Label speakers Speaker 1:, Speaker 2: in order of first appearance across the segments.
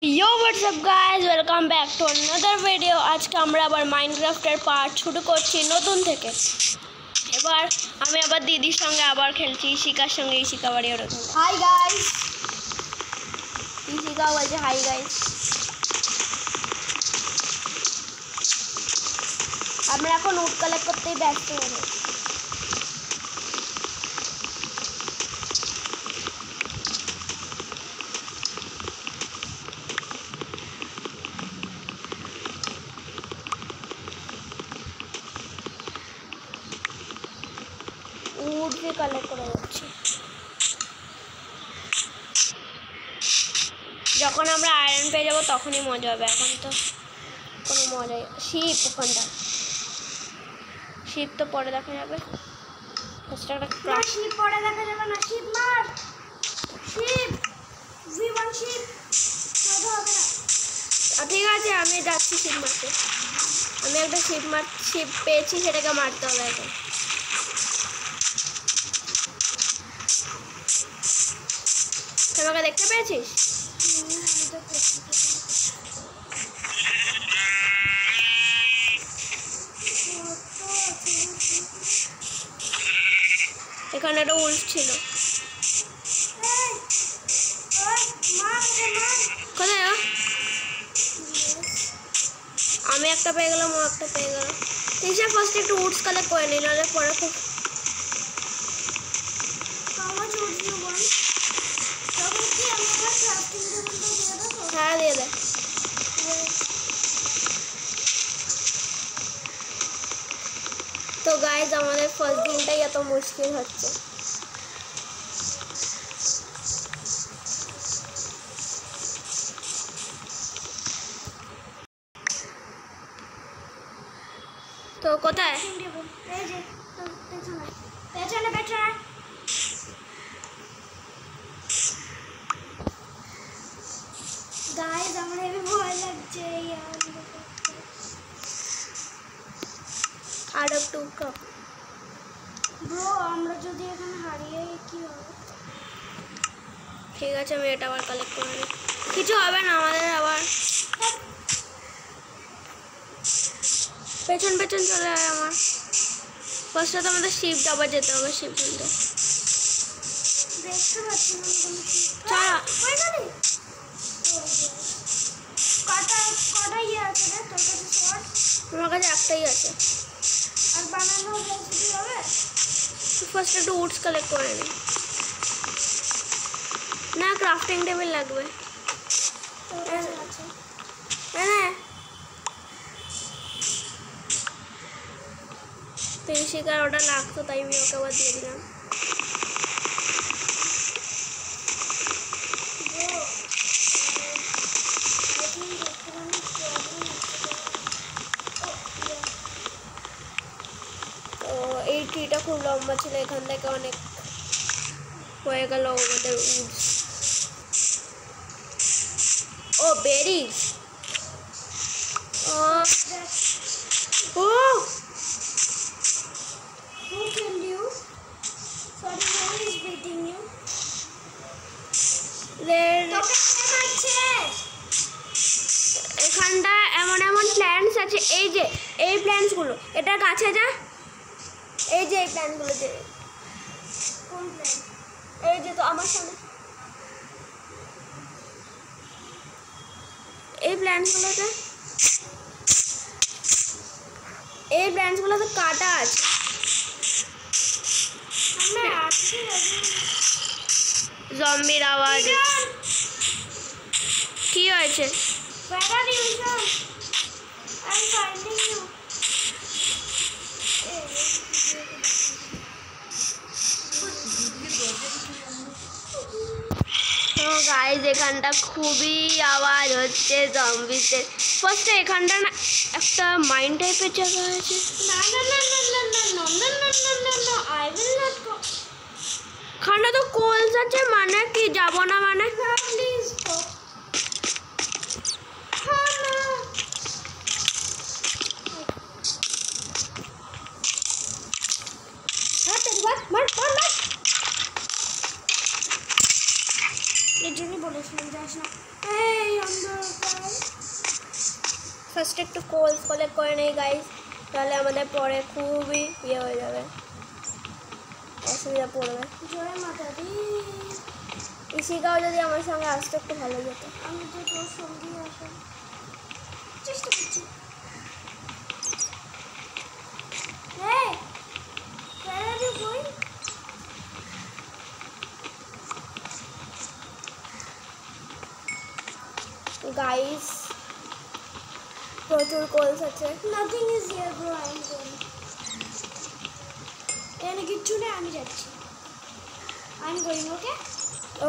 Speaker 1: Yo, what's up guys, welcome back to another video। আজকে আমরা আবার মাইনক্রাফটের পার্ট শুরু করছি নতুন থেকে। এবার আমি আবার দিদির সঙ্গে আবার খেলছি, শিকার সঙ্গে। শিকা বাড়ি ওরকম হাই গাইস, শিকা বলছে হাই গাইস। আমরা এখন উড কালেক্ট করতেই ব্যস্ত হয়ে গেছি। উড भी কালেক্ট করে যাচ্ছি। যখন আমরা আয়রন পেয়ে যাবো তখনই মজা হবে, এখন তো কোনো মজাই। শিপ ওখানটা, শিপ তো পরে দেখা যাবে।
Speaker 2: শিপ পরে দেখা যাবে না, শিপ মার, শিপ V1 শিপ মজা হবে না।
Speaker 1: ঠিক আছে, আমি যাচ্ছি শিপ মারতে। আমি একটা শিপ পেয়েছি, সেটাকে মারতে হবে এখন। আমাকে দেখতে পেয়েছিস? এখানে একটা উল্ফ ছিল। কোথায়? আমি একটা পেয়ে গেলাম, ও একটা পেয়ে গেল। তিশা ফার্স্ট একটু উডস কালেক্ট করে নি, নাহলে পরে খুব। হ্যাঁ দিয়ে দে। তো গাইজ, আমাদের ফার্স্ট দিনটাই এত মুশকিল হচ্ছে। তো কোথায়?
Speaker 2: গাইস আমার হেবি ভয় লাগছে।
Speaker 1: আর একটু
Speaker 2: ব্রো, আমরা যদি এখানে হারিয়ে কি হবে?
Speaker 1: ঠিক আছে, আমি এটা আবার কালেক্ট করে নিই। কিছু হবে না আমাদের। আবার পেছন পেছন চলে আয় আমার। ফার্স্টে তো আমাদের শিপ আবার যেতে হবে, শিপ তুলতে।
Speaker 2: দেখতে পাচ্ছি না কোনো শিপ।
Speaker 1: চল,
Speaker 2: কটা ইয়ে আছে রে তোর কাছে? শর্ট
Speaker 1: আমার কাছে একটাই আছে।
Speaker 2: আর বানানো রেসিপি হবে?
Speaker 1: ফার্স্ট একটু উডস কালেক্ট করে নিই। না, ক্রাফটিং টেবিল লাগবে। হ্যাঁ, শিকার ওটা লাগতো, তাই আমি ওকে আবার দিয়ে দিলাম। এই ট্রিটা খুব লম্বা ছিল, এখান থেকে অনেক হয়ে গেল আমাদের উডস। ও বেরিজ, ও ও
Speaker 2: Who killed you? Sorry, who is beating you?
Speaker 1: এখানটা এমন এমন প্ল্যান্টস আছে। এই যে এই প্ল্যান্টসগুলো, এটা গাছে যা। এই যে এই প্ল্যান্টগুলো, যে
Speaker 2: কোন প্ল্যান?
Speaker 1: এই যে তো আমার সামনে এই প্ল্যান্টসগুলোতে, এই প্ল্যান্টসগুলোতে কাটা আছে।
Speaker 2: আমরা আছি।
Speaker 1: জম্বির আওয়াজ। কি হয়েছে?
Speaker 2: Where are you, John? I'm finding you.
Speaker 1: তো গাইজ, এখানটা খুবই আওয়াজ হচ্ছে জম্বিদের। ফার্স্টে এখানটা না একটা মাইন্ড টাইপের জায়গা আছে।
Speaker 2: No, no, no, no, no, no, no, no, no, no, no, no, I will not go.
Speaker 1: এখানটা তো কোলস আছে, মানে কি যাবো না মানে?
Speaker 2: Please go. Oh no. মার। এর জন্য বলেছিলাম যাস না। এই আমরা
Speaker 1: ফার্স্ট একটু কোলস কালেক্ট করে নেই গাইস, তাহলে আমাদের পরে খুবই ইয়ে হয়ে যাবে, অসুবিধা পড়বে।
Speaker 2: জয় মাতা দি।
Speaker 1: ইশিকাও যদি আমার সঙ্গে আসতে একটু ভালো যেত।
Speaker 2: আমি তো তোর সঙ্গেই আসার চেষ্টা করছি। Hey, where are you going?
Speaker 1: Guys প্রচুর কোলস আছে।
Speaker 2: Nothing is here, bro. I am going. এখানে কিচ্ছু নেই, আমি যাচ্ছি। I am going, okay?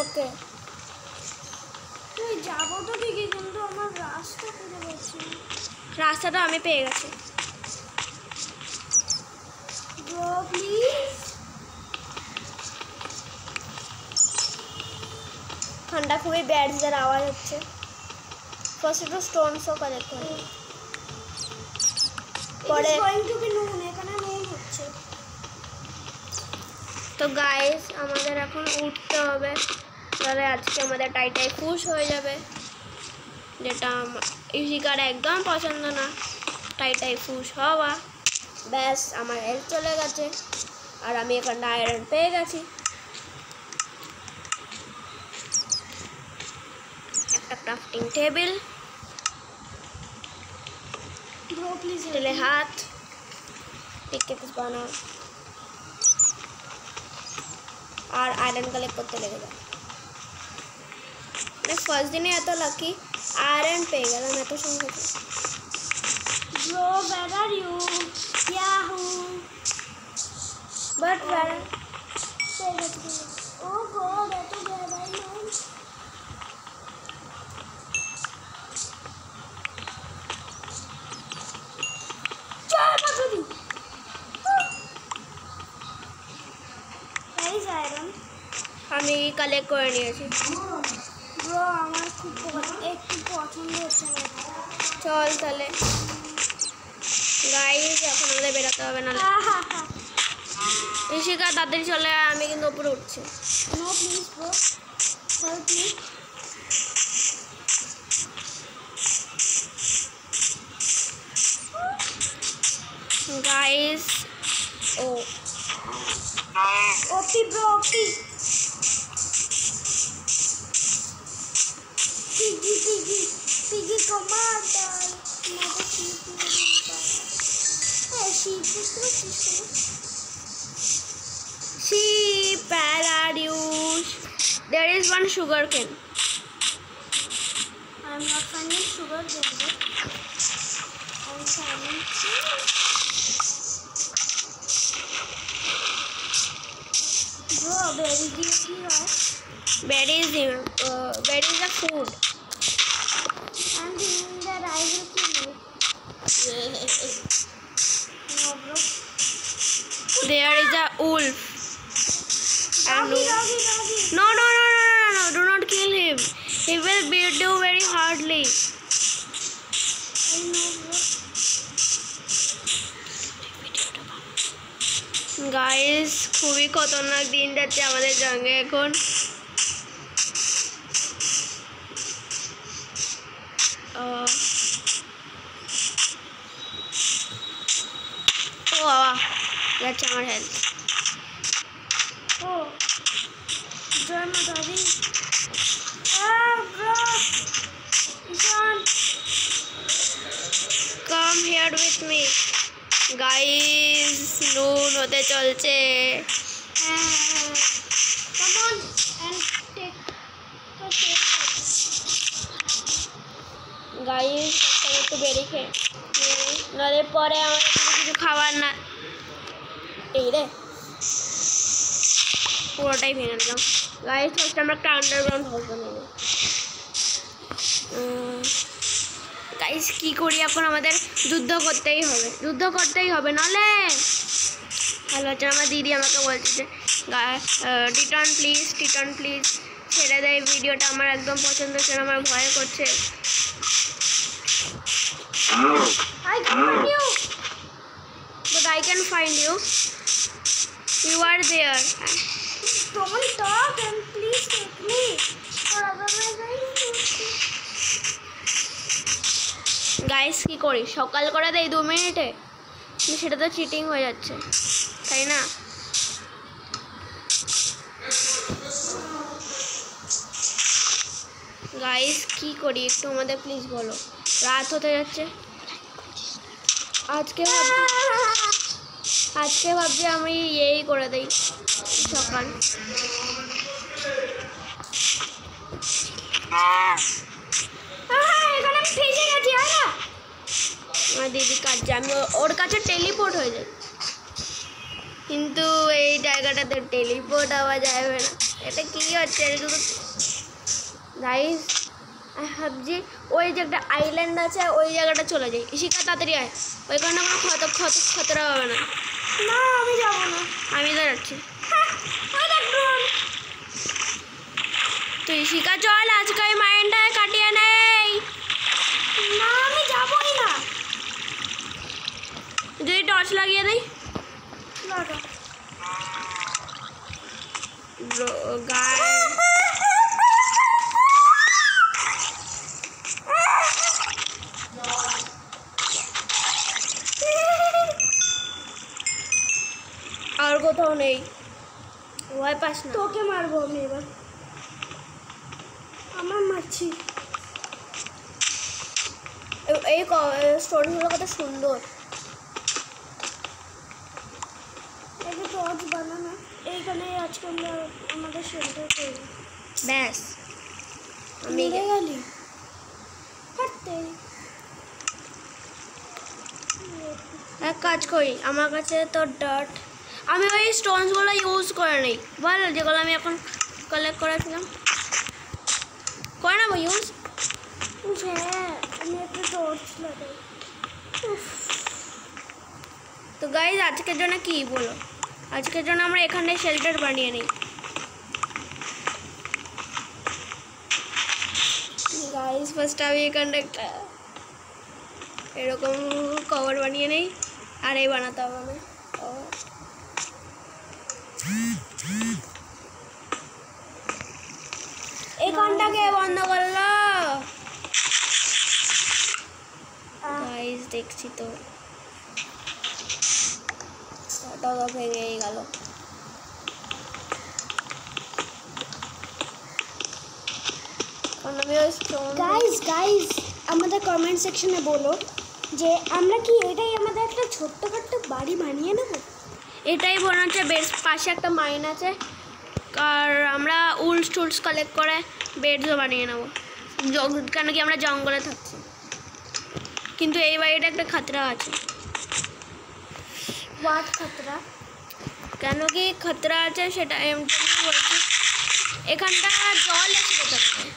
Speaker 1: ওকে,
Speaker 2: তুই যাবো তো ঠিকই, কিন্তু আমার রাস্তা খুঁজে পাচ্ছি না।
Speaker 1: রাস্তাটা আমি পেয়ে গেছি।
Speaker 2: Bro, please.
Speaker 1: ঠান্ডা খুবই ব্যাডসের আওয়াজ হচ্ছে। ফার্স্ট একটু স্টোনসও কালেক্ট করে
Speaker 2: It
Speaker 1: পরে।
Speaker 2: is going to be noon. এখানে noon হচ্ছে।
Speaker 1: তো গাইস আমাদের এখন উঠতে হবে, তাহলে আজকে আমাদের টাইটাই খুশ হয়ে যাবে, যেটা ইশিকার একদম পছন্দ না, টাইটাই খুশ হওয়া। ব্যাস আমার হেল্প চলে গেছে, আর আমি এখন আয়রন পেয়ে গেছি। একটা crafting table,
Speaker 2: Bro, please help
Speaker 1: তেলে
Speaker 2: me.
Speaker 1: হাত, পিকেক্স বানাও, আর আয়রন কালেক্ট করতে লেগে যায়। মানে ফার্স্ট দিনে এত লাকি আয়রন পেয়ে গেলাম এত সহজে।
Speaker 2: Bro, where are you? Yahoo!
Speaker 1: But
Speaker 2: Oh God, এত বেড়াই নাই। জয় মাতা দি। Where is iron?
Speaker 1: আমি কালেক্ট করে নিয়েছি।
Speaker 2: Bro, আমার খুব একটু পছন্দ হচ্ছে না।
Speaker 1: চল তাহলে গাইস, এখন আমাদের বেরোতে হবে না। ইশিকা তাড়াতাড়ি চলে আয়, আমি কিন্তু উপরে উঠছি।
Speaker 2: No, please, bro. Help me.
Speaker 1: Guys ও
Speaker 2: OP, bro, OP. Piggy commander. Mother sheep. Hey, sheep,
Speaker 1: sheep Paradise. There is one sugar cane.
Speaker 2: I am not finding sugar cane. I am finding bro, berry দিয়ে কি হয়?
Speaker 1: Berries are food.
Speaker 2: And in that I will kill you. No, bro.
Speaker 1: There is a wolf. And
Speaker 2: Doggy.
Speaker 1: no, do not kill him. He will beat you very hardly.
Speaker 2: I know, bro.
Speaker 1: Guys খুবই খতরনাক দিন যাচ্ছে আমাদের জঙ্গে এখন। ও বাবা, যাচ্ছে আমার health.
Speaker 2: Oh, join my daddy. Bro. John.
Speaker 1: Come here with me. Guys noon হতে চলছে।
Speaker 2: Come on and take the share.
Speaker 1: Guys একটু বেরি খেয়ে নাহলে পরে আমাদের কিছু খাবার না। এই রে পুরোটাই ভেঙে নিলাম। গাইস ফার্স্ট আমরা একটা আন্ডারগ্রাউন্ড হাউস বানাবো। গাইস কি করি এখন, আমাদের যুদ্ধ করতেই হবে নাহলে ভালো হচ্ছে। আমার দিদি আমাকে বলছে যে টিটন প্লিজ ছেড়ে দেয় ভিডিওটা, আমার একদম পছন্দ হচ্ছে না, আমার ভয় করছে।
Speaker 2: I can find you.
Speaker 1: But I can find you. You are there.
Speaker 2: Don't talk and please take me. Or otherwise I will lose you.
Speaker 1: Guys কি করি, সকাল করে দেই 2 মিনিটে, কিন্তু সেটা তো চিটিং হয়ে যাচ্ছে, তাই না? গাইস কি করি একটু আমাদের প্লিজ বলো। রাত হতে যাচ্ছে। আজকে ভাবছি আমি এই করে দেই সকাল।
Speaker 2: এখানে আমি ফেসে গেছি।
Speaker 1: আমার দিদি কাছে, আমি ওর কাছে টেলিপোর্ট হয়ে যাই, কিন্তু এই জায়গাটাতে টেলিপোর্ট হওয়া যাবে না। এটা কি হচ্ছে গাইস? ভাবছি ওই যে একটা আইল্যান্ড আছে, ওই জায়গাটা চলে যাই। ইশিকা তাড়াতাড়ি আয়, ওইখানে কোনো খতরা হবে না।
Speaker 2: না আমি যাবো না।
Speaker 1: আমি তো যাচ্ছি। তুই ইশিকা চল, আজকে এই মাইন্ডটা কাটিয়ে নেই।
Speaker 2: না আমি যাবোই না।
Speaker 1: যদি টর্চ লাগিয়ে দেই। আর কোথাও নেই, ভয় পাস না।
Speaker 2: তোকে মারবো আমি এবার। আমার মারছি।
Speaker 1: এই স্টোরিগুলো কত সুন্দর।
Speaker 2: এই যে টর্চ বানানো, এইখানে আজকে আমরা আমাদের শেল্টার করবো।
Speaker 1: ব্যাস আমি
Speaker 2: গেলি হাঁটতে।
Speaker 1: এক কাজ করি, আমার কাছে তো ডার্ট, আমি ওই স্টোনসগুলো ইউজ করে নিই বল, যেগুলো আমি এখন কালেক্ট করেছিলাম করে নেবো ইউজ।
Speaker 2: হ্যাঁ আমি একটা টর্চ লাগাই।
Speaker 1: তো গাইজ আজকের জন্য কি বলো, আজকের জন্য আমরা এখানে শেল্টার বানিয়ে নিই। গাইজ ফার্স্ট আমি এখানটা একটা এরকম কভার বানিয়ে নেই, আর এই বানাতে হবে না। এখানটাকে বন্ধ করলো। গাইজ দেখছি তো টাকা ভেঙেই গেল।
Speaker 2: গাইস আমাদের কমেন্ট সেকশনে বলো যে আমরা কি এটাই আমাদের একটা ছোট্টখাট্ট বাড়ি বানিয়ে নেব।
Speaker 1: এটাই মনে হচ্ছে বেশ, পাশে একটা মাইন আছে, আর আমরা উলস টুলস কালেক্ট করে বেডসও বানিয়ে নেবো, কেন কি আমরা জঙ্গলে থাকছি। কিন্তু এই বাড়িটা একটা খতরা আছে।
Speaker 2: হোয়াট খতরা?
Speaker 1: কেন কি খতরা আছে সেটা এমনি বলছি, এখানটা জল এসে যেতে পারে।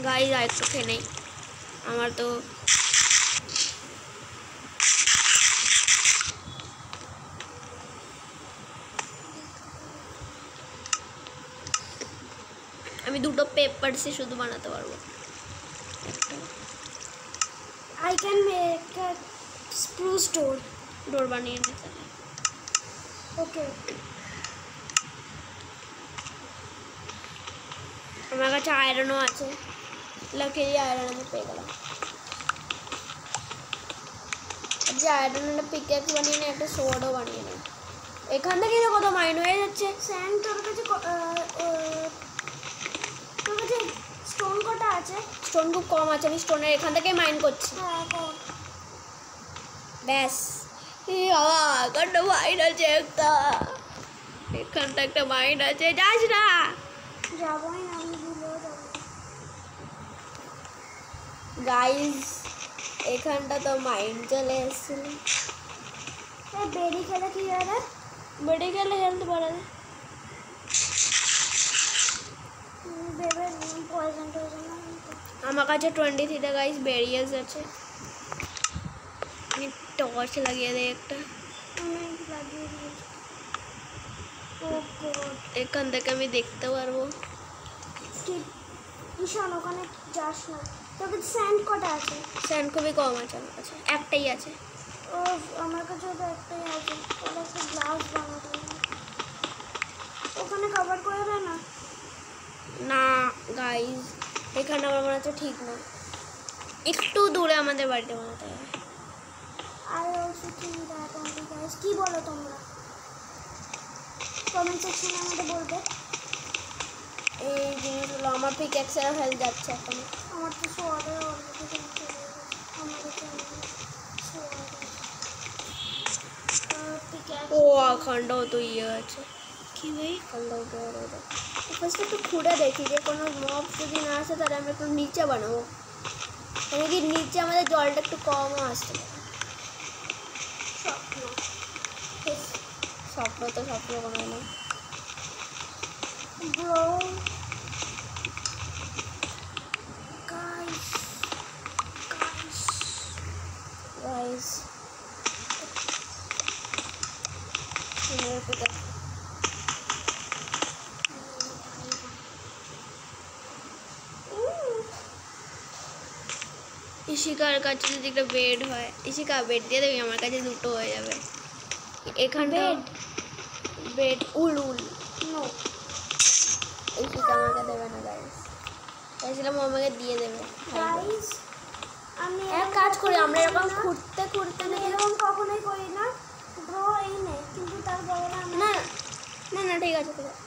Speaker 1: গাইজ আর একটু খেয়ে নেই, আমার তো আমি দুটো পেপারসে শুধু বানাতে পারবো।
Speaker 2: I can make a spruce
Speaker 1: door বানিয়ে নিতে।
Speaker 2: ওকে
Speaker 1: আমার কাছে আয়রনও আছে, লাকিলি আয়রন আমি পেয়ে গেলাম। যে আয়রনের পিকেক্স বানিয়ে নিই, একটা সোয়ার্ডও বানিয়ে নিই। এখান থেকে কত মাইন হয়ে যাচ্ছে।
Speaker 2: স্যান্ড তোর কাছে স্টোন কটা আছে?
Speaker 1: স্টোন খুব কম আছে, আমি স্টোনের এখান থেকে মাইন করছি।
Speaker 2: হ্যাঁ কম।
Speaker 1: ব্যাস এখানটা মাইন আছে একটা, এখানটা একটা মাইন আছে, যাস না।
Speaker 2: যাবোই না আমি, ভুলেও যাবো।
Speaker 1: গাইজ এখানটা তো মাইন চলে এসেছিল।
Speaker 2: বেরি খেলে কি হবে?
Speaker 1: বেড়ে গেলে হেলথ বাড়ে।
Speaker 2: ভেবে পয়জন
Speaker 1: আমার কাছে 23টা গাইজ বেরিয়েস আছে। আমি টর্চ লাগিয়ে দেয় একটা,
Speaker 2: আমি লাগিয়ে দিয়েছি। ও গড,
Speaker 1: এখান থেকে আমি দেখতে পারবো।
Speaker 2: ঈশান ওখানে যাস না। তোর কাছে স্যান্ড কটা আছে?
Speaker 1: স্যান্ড খুবই কম আছে আমার কাছে, একটাই আছে।
Speaker 2: ও আমার কাছেও তো একটাই আছে। ওটা একটা গ্লাস বানাতে হবে। ওখানে কভার করে দেয় না?
Speaker 1: না গাইজ এখানে আমার মনে হচ্ছে ঠিক না। একটু দূরে আমাদের বাড়িতে বানাতে হবে।
Speaker 2: I also think that only guys. কি বলো তোমরা? কমেন্ট সেকশনে আমাদের বলবে।
Speaker 1: এই জিনিসগুলো আমার পিক্যাক্সের হেল্প যাচ্ছে এখন।
Speaker 2: আমার তো সোয়ারে অলরেডি চলে গেছে। আমাদের সোয়ারে পিক্যাক্স
Speaker 1: ও খন্ড তো ইয়ে আছে কি ভাই খন্ড ফার্স্ট একটু খুঁড়ে দেখি যে কোনো মব যদি না আসে তাহলে আমরা একটু নিচে বানাবো, মানে কি নিচে আমাদের জলটা একটু কমও আসতে পারে। স্বপ্ন তো স্বপ্ন কোনো না।
Speaker 2: ব্রো গাইস
Speaker 1: গাইস ইশিকার কাছে যদি একটা বেড হয়, ইশিকা বেড দিয়ে দেবে, আমার কাছে দুটো হয়ে যাবে। এখানে বেড উল উল
Speaker 2: নো
Speaker 1: ইশিকা আমাকে দেবে না গাইস, চাইছিলাম ও আমাকে দিয়ে দেবে।
Speaker 2: গাইস আমি
Speaker 1: এক কাজ করি, আমরা এরকম খুঁড়তে খুঁড়তে
Speaker 2: আমি এরকম কখনোই করি না ব্রো, এই নে কিন্তু তার বলে না
Speaker 1: না না না ঠিক আছে ঠিক আছে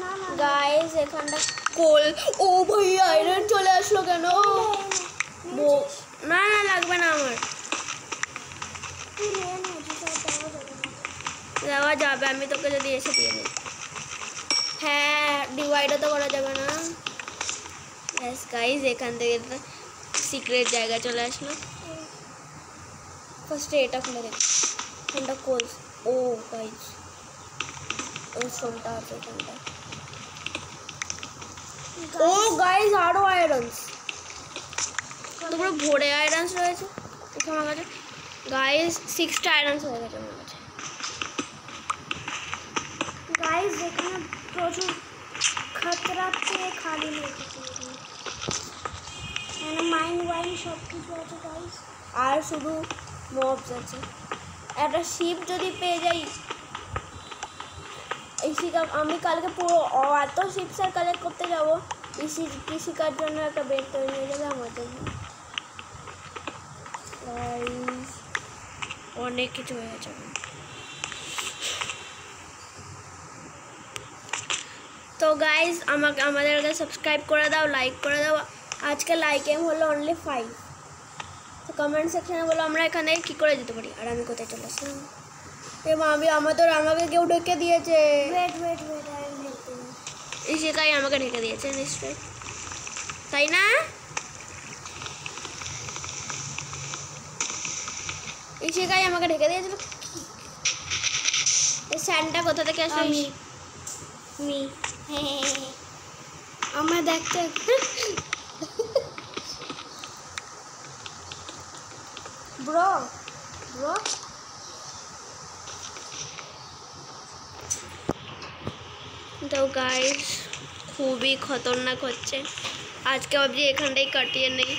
Speaker 2: না না
Speaker 1: গাইস এখানটা কোল। ও ভাই আয়রন চলে আসলো কেন? না না লাগবে না আমার,
Speaker 2: তুই নে নে
Speaker 1: দেওয়া যাবে, আমি তোকে যদি এসে দিয়ে দিই। হ্যাঁ ডিভাইডও তো করা যাবে না। ব্যাস গাইস এখান থেকে সিক্রেট জায়গা চলে আসলো। ফার্স্টে এটা খুলে দেখি কোনটা কোল। ও গাইস ওই সোমটা আছে এখানটা। ও গাইস আরো আয়রনস, তোমরা ভরে আয়রনস রয়েছে দেখো আমার কাছে। গাইস 6টা আয়রনস হয়ে গেছে আমার কাছে।
Speaker 2: গাইস এখানে প্রচুর খতরাতে খালি নেই, মানে মাইন ওয়াইন সব কিছু আছে গাইস।
Speaker 1: আর শুধু মবস আছে। একটা শিপ যদি পেয়ে যাই, এই শিকা আমি কালকে পুরো এত শিপসার কালেক্ট করতে যাবো, কৃষিকার জন্য একটা বেড তৈরি হয়ে যাবে আমার জন্য। অনেক কিছু হয়ে গেছে। তো গাইজ আমাদেরকে সাবস্ক্রাইব করে দাও, লাইক করে দাও। আজকে লাইক এম হলো অনলি 5। তো কমেন্ট সেকশনে বলো আমরা এখানে কী করে যেতে পারি। আর আমি কোথায় চলে আসলাম? এ মামি আমাকে কেউ ঢেকে দিয়েছে।
Speaker 2: Wait wait wait I am helping.
Speaker 1: ইশিকাই আমাকে ঢেকে দিয়েছে নিশ্চয়ই, তাই না? ইশিকাই আমাকে ঢেকে দিয়েছিল। এই স্যান্ডটা কোথা থেকে আসলো?
Speaker 2: মি আমার দেখতে ব্রো ব্রো
Speaker 1: তো গাইস খুবই খতরনাক হচ্ছে আজকে, ভাবছি এখানটাই কাটিয়ে নেই।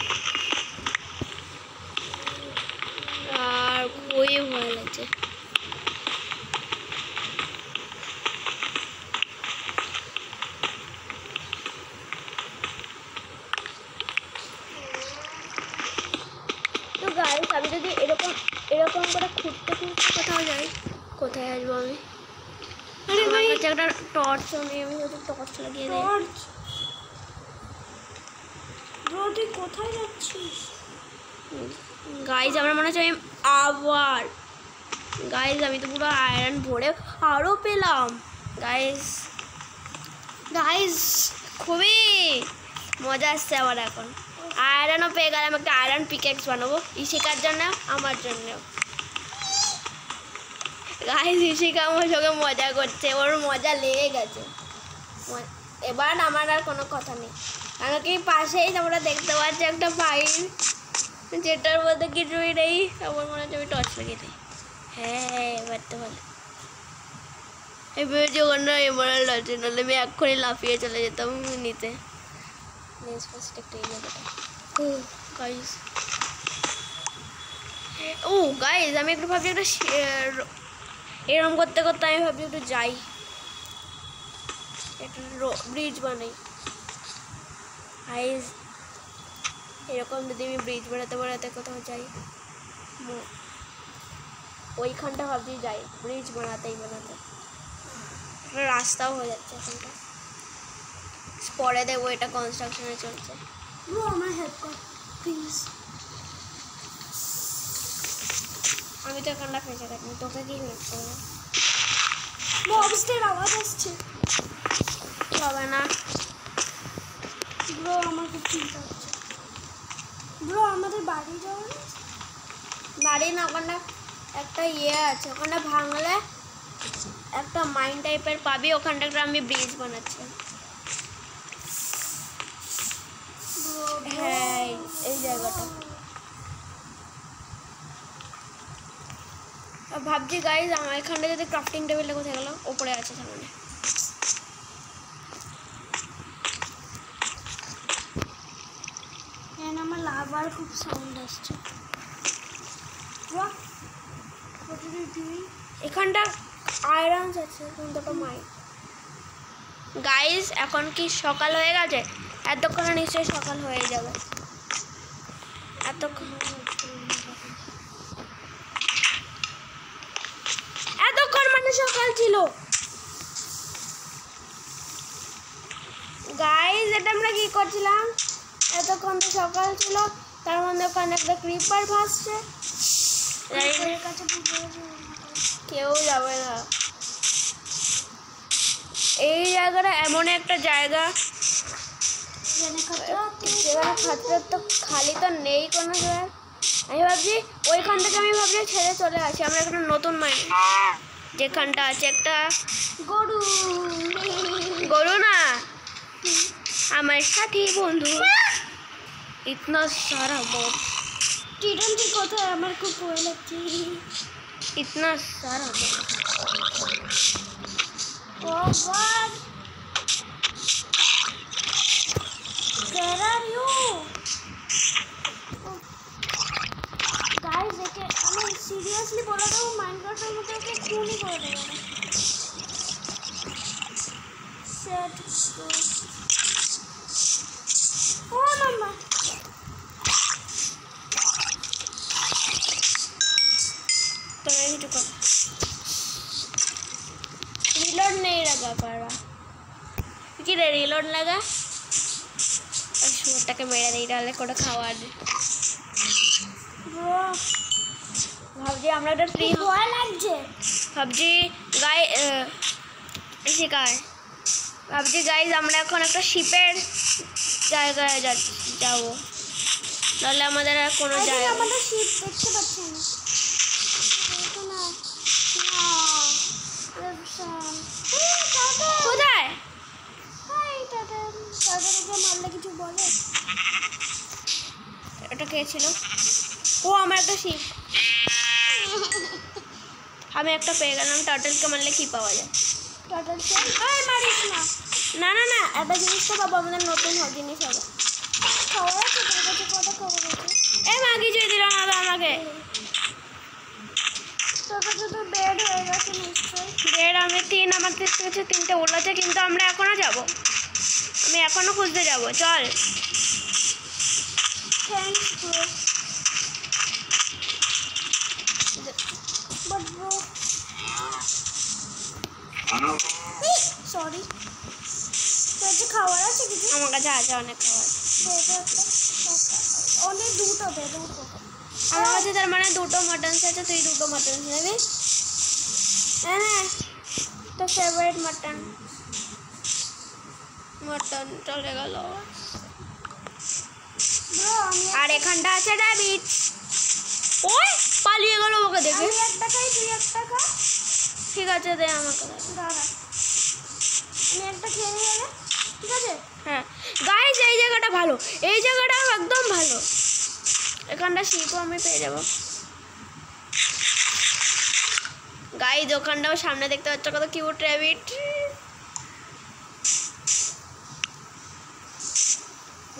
Speaker 1: আর খুবই ভয় লাগছে। তো গাইস আমি যদি এরকম করে খুঁড়তে কোথাও যাই, কোথায় আসবো আমি? আরে ভাই একটা টর্চ, আমি হচ্ছে টর্চ লাগিয়ে দিই।
Speaker 2: টর্চ ব্রো তুই কোথায় যাচ্ছিস?
Speaker 1: গাইজ আমার মনে হচ্ছে আমি আবার গাইজ আমি তো পুরো আয়রন ভরে আরও পেলাম। গাইজ খুবই মজা আসছে আমার এখন। আয়রনও পেয়ে গেলাম, একটা আয়রন পিকেক্স বানাবো ইশিকার জন্য, আমার জন্য। গাইজ ইশিকা আমার সঙ্গে মজা করছে, ওর মজা লেগে গেছে। এবার আমার আর কোনো কথা নেই, আমাকে পাশেই তোমরা দেখতে পাচ্ছ একটা ফাইল, যেটার মধ্যে কিছুই নেই। আমার মনে হচ্ছে আমি টর্চ লাগিয়ে দিই। হ্যাঁ এবার তো ভালো। এবার যখন না এমারাল্ড আছে, নাহলে আমি এক্ষুনি লাফিয়ে চলে যেতাম নিতে। ফার্স্ট একটা গাইজ গাইজ আমি একটু ভাবছি একটা এরম করতে করতে আমি ভাবছি একটু যাই, একটা ব্রিজ বানাই। গাইজ এরকম যদি আমি ব্রিজ বানাতে বানাতে কোথাও যাই, ওইখানটা ভাবছি যাই ব্রিজ বানাতেই বানাতে, রাস্তাও হয়ে যাচ্ছে এখানটা। পরে দেবো, এটা কনস্ট্রাকশনে চলছে।
Speaker 2: ব্রো আমার হেল্প কর প্লিজ।
Speaker 1: আমি তো এখানটা ফেঁসে থাকি, তোকে কি হেল্প করবো?
Speaker 2: মবস্টের আওয়াজ আসছে।
Speaker 1: হবে না
Speaker 2: ব্রো, আমার খুব চিন্তা হচ্ছে। ব্রো আমাদের বাড়ি যাওয়া না?
Speaker 1: বাড়ি না, ওখানটা একটা আছে, ওখানে ভাঙলে একটা মাইন টাইপের পাবি, ওখানটা একটা আমি ব্রিজ বানাচ্ছি। হ্যাঁ এই জায়গাটা ভাবছি গাইজ, আমার এখানটা যদি ক্রাফটিং টেবিলটা কোথায় গেল, ওপরে আছে সামনে।
Speaker 2: আমার লাভার খুব সাউন্ড আসছে।
Speaker 1: এখানটা আয়রন আছে, দুটো মাইন। গাইজ এখন কি সকাল হয়ে গেছে? এতক্ষণে নিশ্চয়ই সকাল হয়ে যাবে। এতক্ষণ মানে সকাল ছিল গাইজ। এটা আমরা কি করছিলাম? এতক্ষণ তো সকাল ছিল, তার মধ্যে ওখানে একটা ক্রিপার ভাসছে। কেউ যাবে না। এই জায়গাটা এমন একটা জায়গা যেখানে খাতরা তো খালি তো নেই কোনো জায়গায়। আমি ভাবছি ওইখান থেকে আমি ভাবছি ছেড়ে চলে আসি। আমরা একটা নতুন মাইন, যেখানটা আছে একটা
Speaker 2: গরু।
Speaker 1: গরু না, আমার সাথী বন্ধু। ইতনা সারা মব।
Speaker 2: টিরন্টি কোথায়? আমার খুব ভয় লাগছে।
Speaker 1: ইতনা সারা mob.
Speaker 2: Oh God! Where are you? Guys, একে আমি সিরিয়াসলি বলে দেবো, মাইনক্রাফটের মধ্যে ওকে খুনই করে দেবো। Shit. Oh mama.
Speaker 1: तुम्हें ही टुकड़ा रीलोड नहीं लगा पारा क्योंकि रीलोड लगा और शूट के मेरा नहीं डाले कोड़ा खावा दे
Speaker 2: Bro,
Speaker 1: भाभी আমরা একটা ট্রি
Speaker 2: ভয় লাগছে।
Speaker 1: ভাবছি গাই শিকায় ভাবছি গাইজ আমরা এখন একটা শিপের জায়গায় যাব, নাহলে আমাদের আর কোনো জায়গা।
Speaker 2: আমাদের শিপ দেখতে পাচ্ছি না।
Speaker 1: কোথায়?
Speaker 2: মারলে কিছু বলে?
Speaker 1: এটা কে ছিল? ও আমার একটা শিপ। আমি একটা পেয়ে গেলাম। টার্টলকে মারলে কি পাওয়া যায়?
Speaker 2: মারিস না।
Speaker 1: না না না, একটা জিনিস তো পাবো, আমাদের নতুন জিনিস হবে।
Speaker 2: খাওয়া আছে তোর কাছে? কত খাবার আছে?
Speaker 1: এ মা কিছুই দিল না তো আমাকে।
Speaker 2: তোর কাছে তো বেড হয়ে গেছে নিশ্চয়ই।
Speaker 1: বেড আমি আমার কাছে 3টে ওলাছে, কিন্তু আমরা এখনো যাব। আমি এখনো খুঁজতে যাব, চল।
Speaker 2: Thanks bro. But bro sorry, তোর কাছে খাবার আছে কিছু?
Speaker 1: আমার কাছে আছে অনেক খাবার।
Speaker 2: অনেক দুটো দে, দুটো।
Speaker 1: আমার কাছে তার মানে 2টো মাটনস আছে, তুই 2টো মাটনস নেবি? হ্যাঁ তো ফেভারিট মাটন চলে গেল।
Speaker 2: ব্রো আমি
Speaker 1: আর এখানটা আছে ড্যাবিট। ওই পালিয়ে গেল ওকে দেখে।
Speaker 2: একটা খাই, তুই একটা খা।
Speaker 1: ঠিক আছে দে আমাকে।
Speaker 2: দাঁড়া, আমি একটা খেয়ে নিয়ে গেলে ঠিক আছে?
Speaker 1: হ্যাঁ গাইস, এই জায়গাটা ভালো, এই জায়গাটা একদম ভালো। এখানটা শিপও আমি পেয়ে যাবো। গাইস ওখানটাও সামনে দেখতে পাচ্ছ কত কিউট র্যাবিট।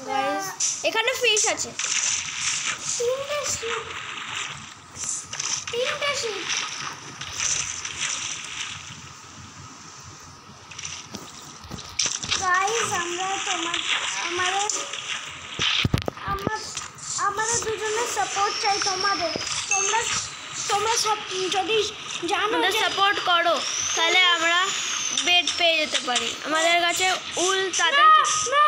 Speaker 1: গাইস এখানে ফিশ আছে।
Speaker 2: 3টে শিপ, 3টে শিপ। গাইস আমরা আমার সাপোর্ট চাই তোমাদের। তোমরা তোমরা সব যদি জানো
Speaker 1: আমাদের
Speaker 2: যে
Speaker 1: সাপোর্ট করো তাহলে আমরা বেড পেয়ে যেতে পারি। আমাদের কাছে উল তাদের
Speaker 2: না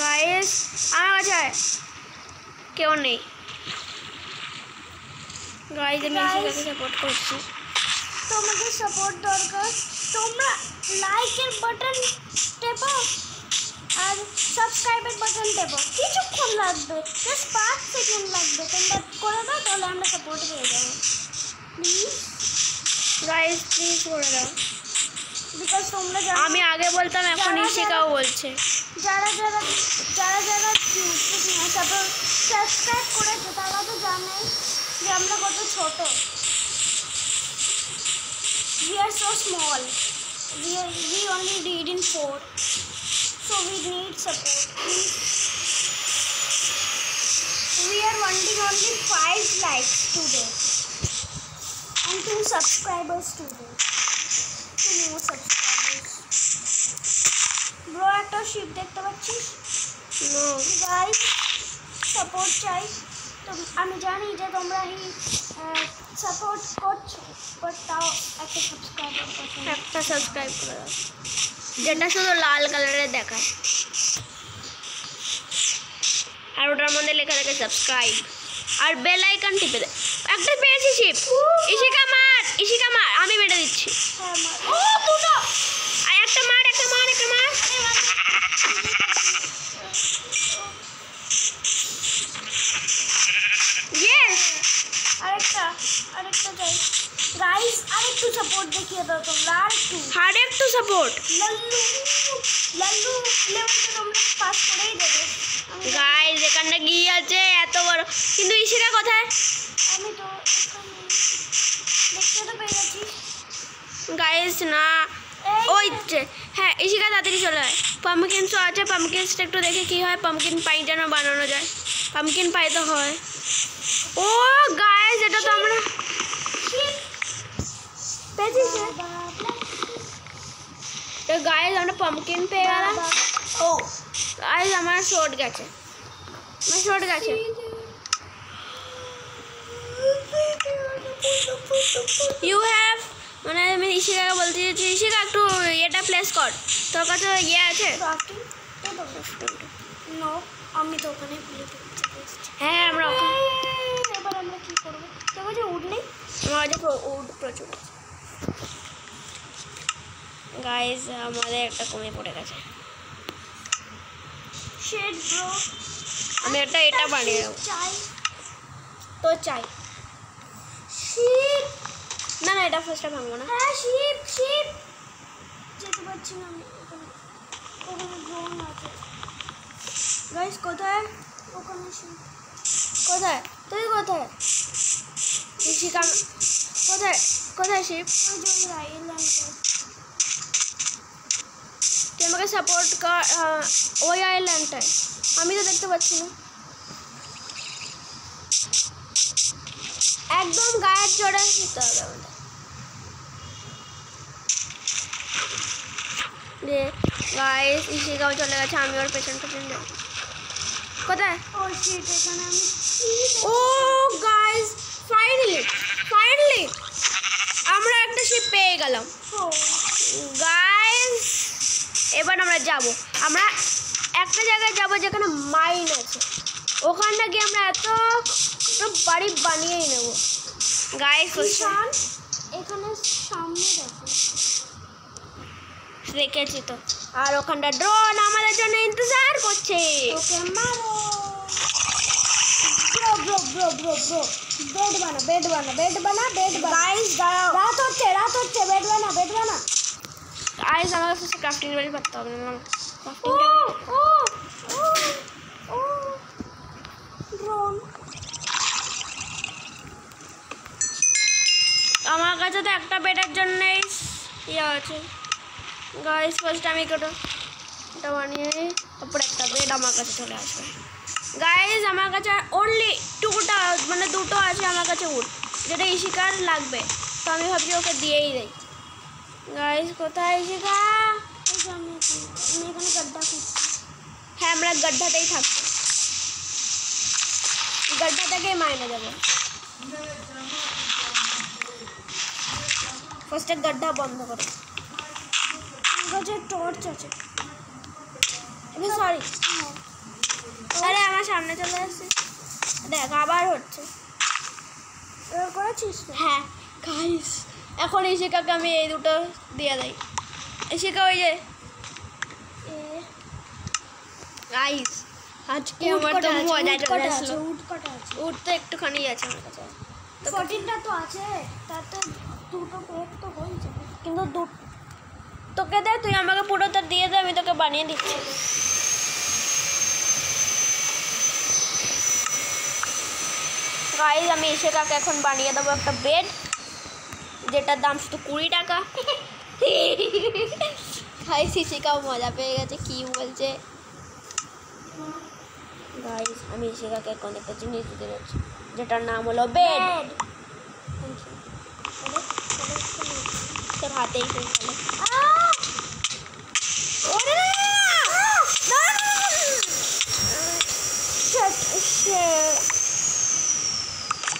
Speaker 1: গাইস আমার কাছে কেউ নেই। গাইস আমি ইশিকাকে সাপোর্ট করছি।
Speaker 2: তোমাদের সাপোর্ট দরকার। তোমরা লাইকের বাটন টেপো আর সাবস্ক্রাইবের বাটন টেপো। কিছুক্ষণ লাগবে, জাস্ট 5 সেকেন্ড লাগবে। তোমরা করে দাও তাহলে আমরা সাপোর্ট পেয়ে যাবো। প্লিজ
Speaker 1: গাইস প্লিজ করে দাও।
Speaker 2: বিকজ তোমরা জানো
Speaker 1: আমি আগে বলতাম এখন ইশিকাও বলছে।
Speaker 2: যারা যারা যারা যারা সাবস্ক্রাইব করেছে তারা তো জানে যে আমরা কত ছোট। We are so small. We only read in 4. So we need support. We are wanting only 5 likes today. And 2 subscribers today. 2 more subscribers. Bro, একটা শিপ দেখতে পাচ্ছিস?
Speaker 1: No.
Speaker 2: Guys, support চাই। তো আমি জানি যে তোমরা এই সাপোর্ট করছো, বাট তাও একটা সাবস্ক্রাইবার করছো।
Speaker 1: একটা সাবস্ক্রাইব করে দাও যেটা শুধু লাল কালারের দেখায় আর ওটার মধ্যে লেখা থাকে সাবস্ক্রাইব আর বেল আইকন টিপে দে। একটা পেয়েছি শিপ। ইশিকা মার, ইশিকা মার, আমি মেরে দিচ্ছি।
Speaker 2: হ্যাঁ ও দুটো
Speaker 1: আর একটা মার, একটা মার, একটা মার। ইয়েস
Speaker 2: আরেকটা চাই। গাইস আরেকটু সাপোর্ট দেখিয়ে দাও তোমরা,
Speaker 1: আরেকটু সাপোর্ট।
Speaker 2: লাল্লু লেভেলটা তোমরা পাস করেই দেবে।
Speaker 1: গাইস এখানটা গিয়ে আছে এত বড়, কিন্তু ইশিকা কোথায়?
Speaker 2: আমি তো এখানে দেখতে তো পেয়ে গেছি।
Speaker 1: গাইস না
Speaker 2: এই
Speaker 1: ওই যে হ্যাঁ ইশিকা তাড়াতাড়ি চলে আয়। পামকিনসও আছে, পামকিনসটা একটু দেখে কি হয়। পামকিন পাই যেন বানানো যায়। পামকিন পাই তো হয়। ও গাইস এটা তো আমরা
Speaker 2: পেয়েছি।
Speaker 1: তো গাইস আমরা পামকিন পেয়ে গেলাম। ও গাইস আমার শর্ট গেছে, আমার শর্ট গেছে। ইউ হ্যাভ মানে আমি ইশিকাকে বলতে চাইছি ইশিকা একটু এটা প্লেস কর, তোর কাছে ইয়ে আছে।
Speaker 2: নো আমি তো ওখানে ভুলে গেছি।
Speaker 1: হ্যাঁ আমরা ওখানে
Speaker 2: এবার আমরা কি করবো? তোর কাছে উড নেই?
Speaker 1: আমার কাছে উড প্রচুর আছে। গাইস আমাদের একটা কমে পড়ে গেছে।
Speaker 2: শেড ব্রো
Speaker 1: আমি এটা বানিয়ে দেবো।
Speaker 2: চাই
Speaker 1: তো চাই
Speaker 2: শিপ।
Speaker 1: না না এটা ফার্স্টটা ভাঙবো না।
Speaker 2: হ্যাঁ শিপ যেতে পারছি না আমি। ওখানে ড্রোন আছে।
Speaker 1: গাইস কোথায়?
Speaker 2: ওখানে শিপ।
Speaker 1: কোথায় তুই কোথায়? ইশিকা কোথায়? কোথায় শিপ?
Speaker 2: ওই যে ওই আইল্যান্ডটা।
Speaker 1: তুই আমাকে সাপোর্ট কর ওই আইল্যান্ডটায়। আমি তো দেখতে পাচ্ছি না। একদম গায়ের জোরে নিতে হবে আমাদের। যে গাইস ইশিকাও চলে গেছে, আমি ওর পেছন যাই। কোথায়?
Speaker 2: ও শিট এখানে আমি
Speaker 1: ও গাইস ফাইনালি আমরা একটা শিপ পেয়ে গেলাম। গাইস এবার আমরা যাব, আমরা একটা জায়গায় যাব যেখানে মাইন আছে। ওখানটা গিয়ে আমরা এত বাড়ি বানিয়েই নেব। গাইস
Speaker 2: কিষান এখানে সামনে দেখো।
Speaker 1: দেখেছি তো, আর ওখানটা ড্রোন আমাদের জন্য ইন্তজার করছে।
Speaker 2: ওকে মারো। ব্রো বেড বানা।
Speaker 1: গাইস দাঁড়াও,
Speaker 2: রাত হচ্ছে বেড বানা।
Speaker 1: গাইস আমাকে ফার্স্ট ক্রাফটিং টেবিল পাততে হবে না। ক্রাফটিং
Speaker 2: ও ড্রোন।
Speaker 1: আমার কাছে তো একটা বেডের জন্যই ইয়ে আছে। গাইস ফার্স্ট আমি এটা বানিয়ে নিই, তারপর একটা বেড আমার কাছে চলে আসবে। গাইস আমার কাছে অনলি দুটো আছে আমার কাছে উড, যেটা ইশিকার লাগবে। তো আমি ভাবছি ওকে দিয়েই দেই। গাইস কোথায় ইশিকা?
Speaker 2: আমি এখানে গड्ढा খুঁজছি।
Speaker 1: হ্যাঁ আমরা গड्ढाতেই থাকবো। गड्ढा থেকে मायने देबो ফার্স্টে गड्ढा বন্ধ করো
Speaker 2: কাছে টর্চ আছে
Speaker 1: আমি সরি আরে আমার সামনে চলে আসছে দেখ আবার হচ্ছে
Speaker 2: এর করেছিস
Speaker 1: হ্যাঁ গাইস এখন এই শিকাকে আমি এই দুটো দিয়ে দেই এই শিকা ওই যে গাইস আজকে আমার তো মজা চলে আসলো উঠ তো একটুখানি আছে আমার কাছে
Speaker 2: 14টা তো আছে তাতে দুটো পেট তো হয়ে যাবে
Speaker 1: কিন্তু তোকে দে তুই আমাকে পুরোটা দিয়ে দে আমি তোকে বানিয়ে দিচ্ছি গাইস আমি শিকাকে এখন বানিয়ে দেবো একটা বেড যেটার দাম শুধু 20 টাকা গাইস শিকাও মজা পেয়ে গেছে কি বলছে গাইস আমি শিকাকে এখন একটা জিনিস দিতে যাচ্ছি যেটার নাম হলো বেড তোর হাতেই তুই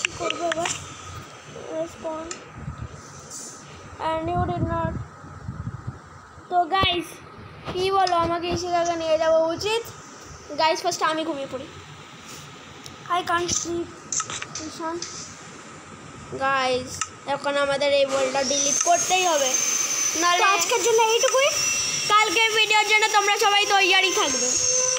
Speaker 1: কি করবো এবার respond and you did not তো গাইস কি বলো আমাকে এই শিকাকে নিয়ে যাওয়া উচিত গাইস ফার্স্ট আমি ঘুমিয়ে পড়ি
Speaker 2: I can't sleep Ishan
Speaker 1: guys এখন আমাদের এই ওয়ার্ল্ডটা ডিলিট করতেই হবে নাহলে
Speaker 2: আজকের জন্য এইটুকুই
Speaker 1: কালকে ভিডিওর জন্য তোমরা সবাই তৈরি থাকবে